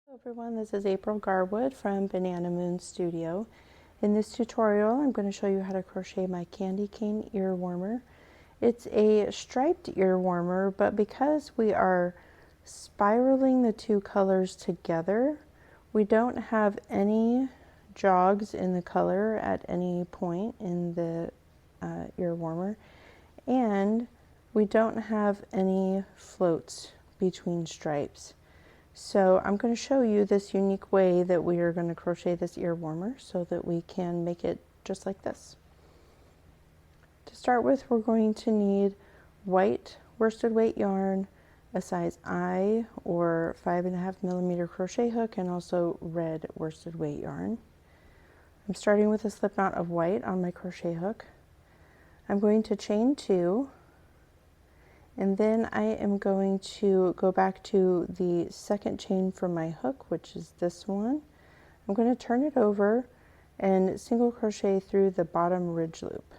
Hello everyone, this is April Garwood from Banana Moon Studio. In this tutorial, I'm going to show you how to crochet my candy cane ear warmer. It's a striped ear warmer, but because we are spiraling the two colors together, we don't have any jogs in the color at any point in the ear warmer, and we don't have any floats between stripes. So I'm going to show you this unique way that we are going to crochet this ear warmer so that we can make it just like this. To start with, we're going to need white worsted weight yarn, a size I or 5.5mm crochet hook, and also red worsted weight yarn. I'm starting with a slip knot of white on my crochet hook. I'm going to chain 2. And then I am going to go back to the second chain from my hook, which is this one. I'm going to turn it over and single crochet through the bottom ridge loop.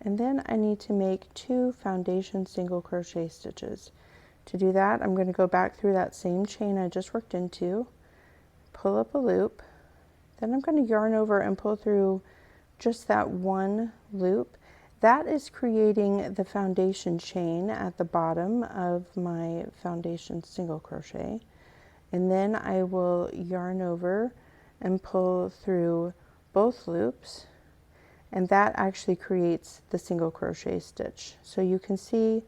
And then I need to make 2 foundation single crochet stitches. To do that, I'm going to go back through that same chain I just worked into, pull up a loop, then I'm going to yarn over and pull through just that one loop. That is creating the foundation chain at the bottom of my foundation single crochet. And then I will yarn over and pull through both loops, and that actually creates the single crochet stitch. So you can see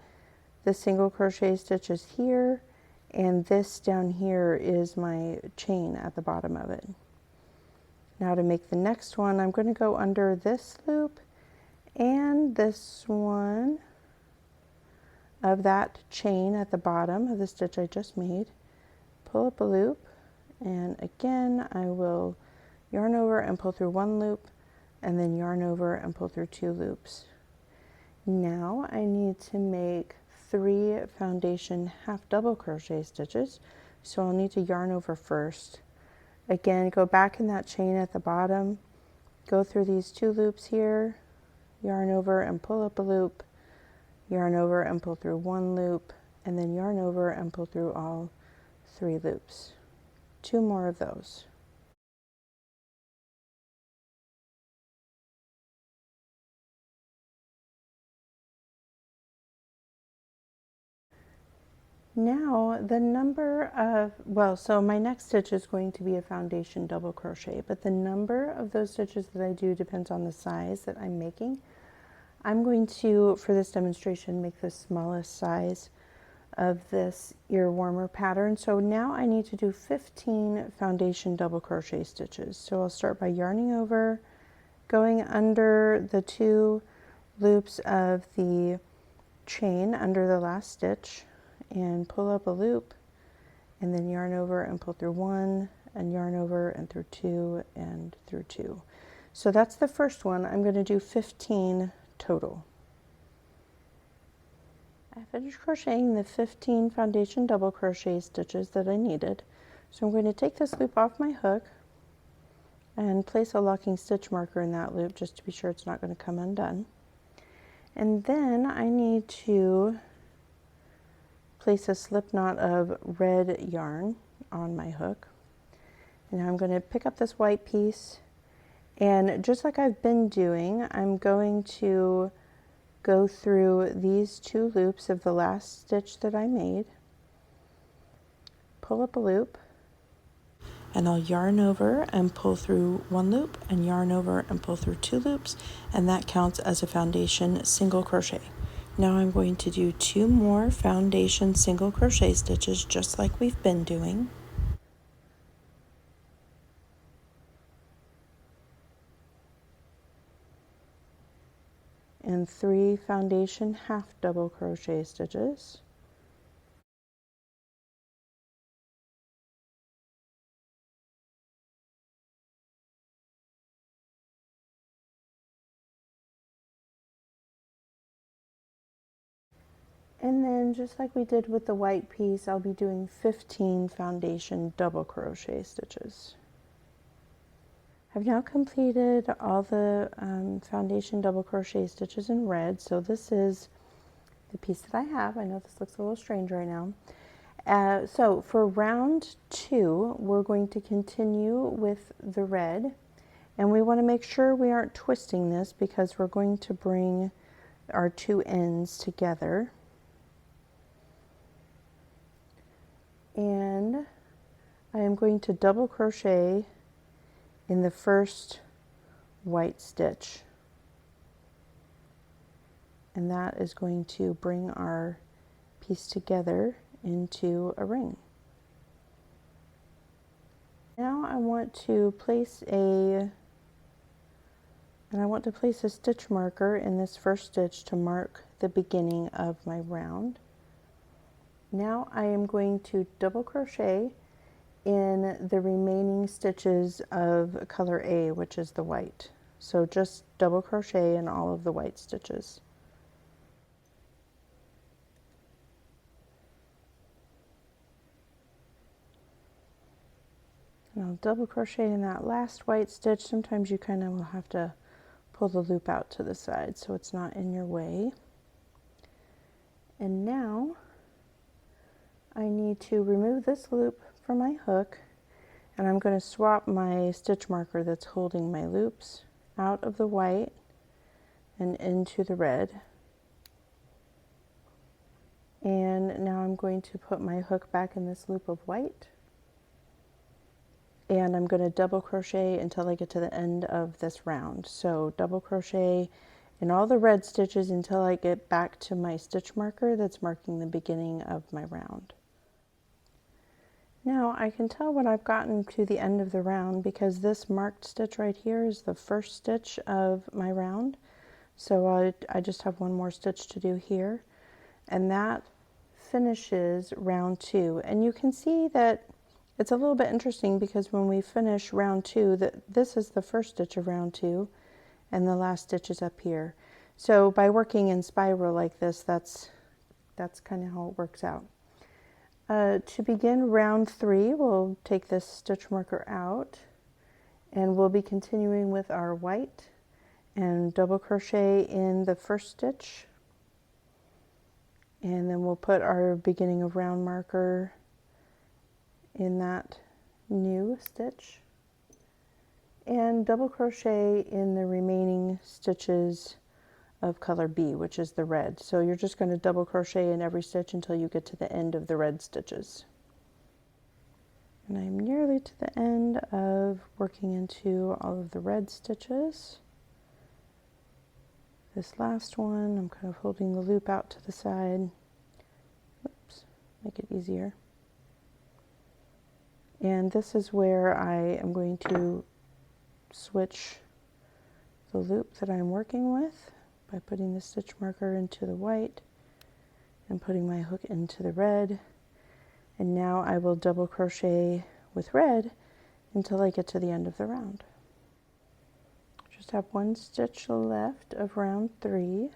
the single crochet stitches here, and this down here is my chain at the bottom of it. Now to make the next one, I'm going to go under this loop and this one of that chain at the bottom of the stitch I just made, pull up a loop, and again I will yarn over and pull through one loop, and then yarn over and pull through 2 loops. Now I need to make 3 foundation half double crochet stitches, so I'll need to yarn over first. Again, go back in that chain at the bottom, go through these 2 loops here, yarn over and pull up a loop, yarn over and pull through 1 loop, and then yarn over and pull through all 3 loops. 2 more of those. Now the number of, so my next stitch is going to be a foundation double crochet, but the number of those stitches that I do depends on the size that I'm making. I'm going to, for this demonstration, make the smallest size of this ear warmer pattern. So now I need to do 15 foundation double crochet stitches. So I'll start by yarning over, going under the 2 loops of the chain under the last stitch, and pull up a loop, and then yarn over and pull through 1, and yarn over and through 2 and through 2. So that's the first one. I'm going to do 15 total. I finished crocheting the 15 foundation double crochet stitches that I needed. So I'm going to take this loop off my hook and place a locking stitch marker in that loop just to be sure it's not going to come undone. And then I need to place a slip knot of red yarn on my hook. And now I'm going to pick up this white piece, and just like I've been doing, I'm going to go through these 2 loops of the last stitch that I made, pull up a loop, and I'll yarn over and pull through 1 loop, and yarn over and pull through 2 loops, and that counts as a foundation single crochet. Now I'm going to do 2 more foundation single crochet stitches just like we've been doing. And 3 foundation half double crochet stitches. And then just like we did with the white piece, I'll be doing 15 foundation double crochet stitches. I've now completed all the foundation double crochet stitches in red, so this is the piece that I have. I know this looks a little strange right now. So for round 2, we're going to continue with the red, and we want to make sure we aren't twisting this because we're going to bring our two ends together. And I am going to double crochet in the first white stitch, and that is going to bring our piece together into a ring. Now I want to place a stitch marker in this first stitch to mark the beginning of my round. Now I am going to double crochet in the remaining stitches of color A, which is the white. So just double crochet in all of the white stitches. And I'll double crochet in that last white stitch. Sometimes you kind of will have to pull the loop out to the side so it's not in your way. And now I need to remove this loop from my hook, and I'm going to swap my stitch marker that's holding my loops out of the white and into the red. And now I'm going to put my hook back in this loop of white, and I'm going to double crochet until I get to the end of this round. So double crochet in all the red stitches until I get back to my stitch marker that's marking the beginning of my round. Now I can tell when I've gotten to the end of the round because this marked stitch right here is the first stitch of my round. So I just have one more stitch to do here, and that finishes round 2. And you can see that it's a little bit interesting because when we finish round 2, this is the first stitch of round 2 and the last stitch is up here. So by working in spiral like this, that's kind of how it works out. To begin round 3, we'll take this stitch marker out and we'll be continuing with our white and double crochet in the first stitch, and then we'll put our beginning of round marker in that new stitch and double crochet in the remaining stitches of color B, which is the red. So you're just going to double crochet in every stitch until you get to the end of the red stitches. And I'm nearly to the end of working into all of the red stitches. This last one, I'm kind of holding the loop out to the side. Oops, make it easier. And this is where I am going to switch the loop that I'm working with by putting the stitch marker into the white and putting my hook into the red. And now I will double crochet with red until I get to the end of the round. Just have one stitch left of round 3.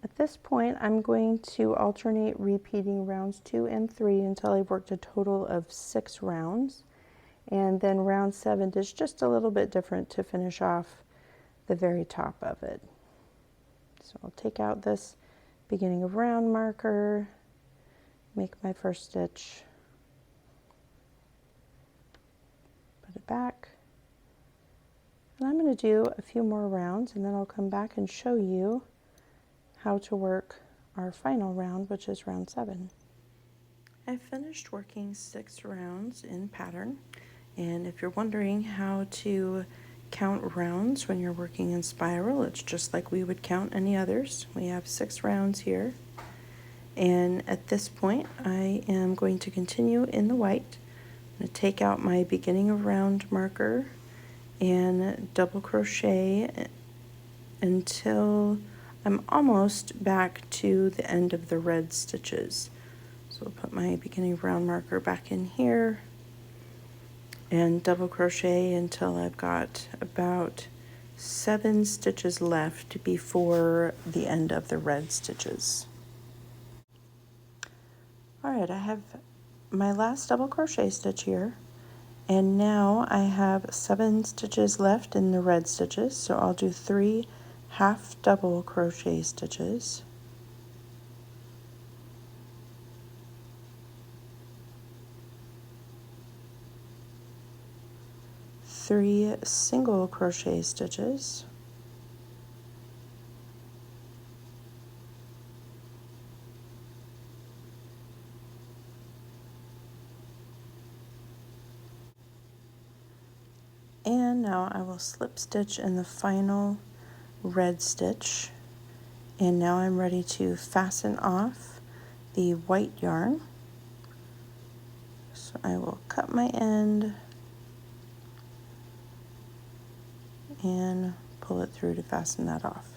At this point, I'm going to alternate repeating rounds 2 and 3 until I've worked a total of 6 rounds. And then round 7 is just a little bit different to finish off the very top of it. So I'll take out this beginning of round marker, make my first stitch, put it back. And I'm going to do a few more rounds and then I'll come back and show you how to work our final round, which is round 7. I finished working 6 rounds in pattern, and if you're wondering how to count rounds when you're working in spiral, it's just like we would count any others. We have 6 rounds here, and at this point I am going to continue in the white. I'm going to take out my beginning of round marker and double crochet until I'm almost back to the end of the red stitches. So I'll put my beginning of round marker back in here and double crochet until I've got about 7 stitches left before the end of the red stitches. Alright, I have my last double crochet stitch here, and now I have 7 stitches left in the red stitches, so I'll do 3 half double crochet stitches, 3 single crochet stitches, and now I will slip stitch in the final red stitch, and now I'm ready to fasten off the white yarn. So I will cut my end and pull it through to fasten that off.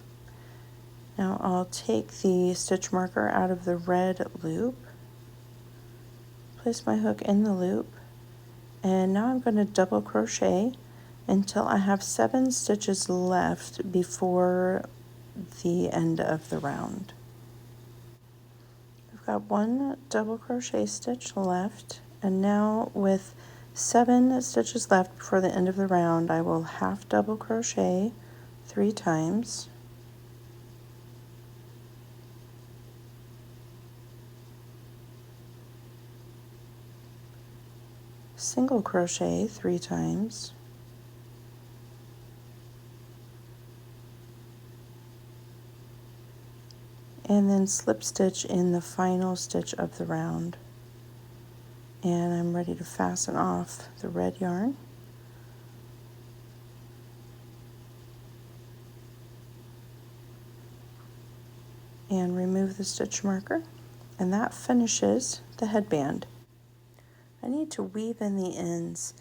Now I'll take the stitch marker out of the red loop, place my hook in the loop, and now I'm going to double crochet until I have 7 stitches left before the end of the round. I've got 1 double crochet stitch left, and now with 7 stitches left before the end of the round, I will half double crochet 3 times, single crochet 3 times, and then slip stitch in the final stitch of the round. And I'm ready to fasten off the red yarn. And remove the stitch marker, and that finishes the headband. I need to weave in the ends,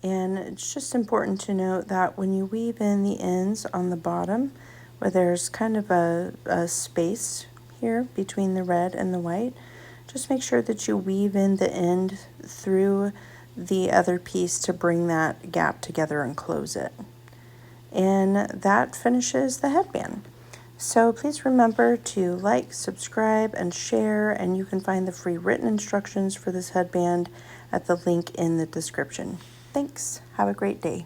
and it's just important to note that when you weave in the ends on the bottom, where there's kind of a space here between the red and the white, just make sure that you weave in the end through the other piece to bring that gap together and close it. And that finishes the headband. So please remember to like, subscribe, and share, and you can find the free written instructions for this headband at the link in the description. Thanks. Have a great day.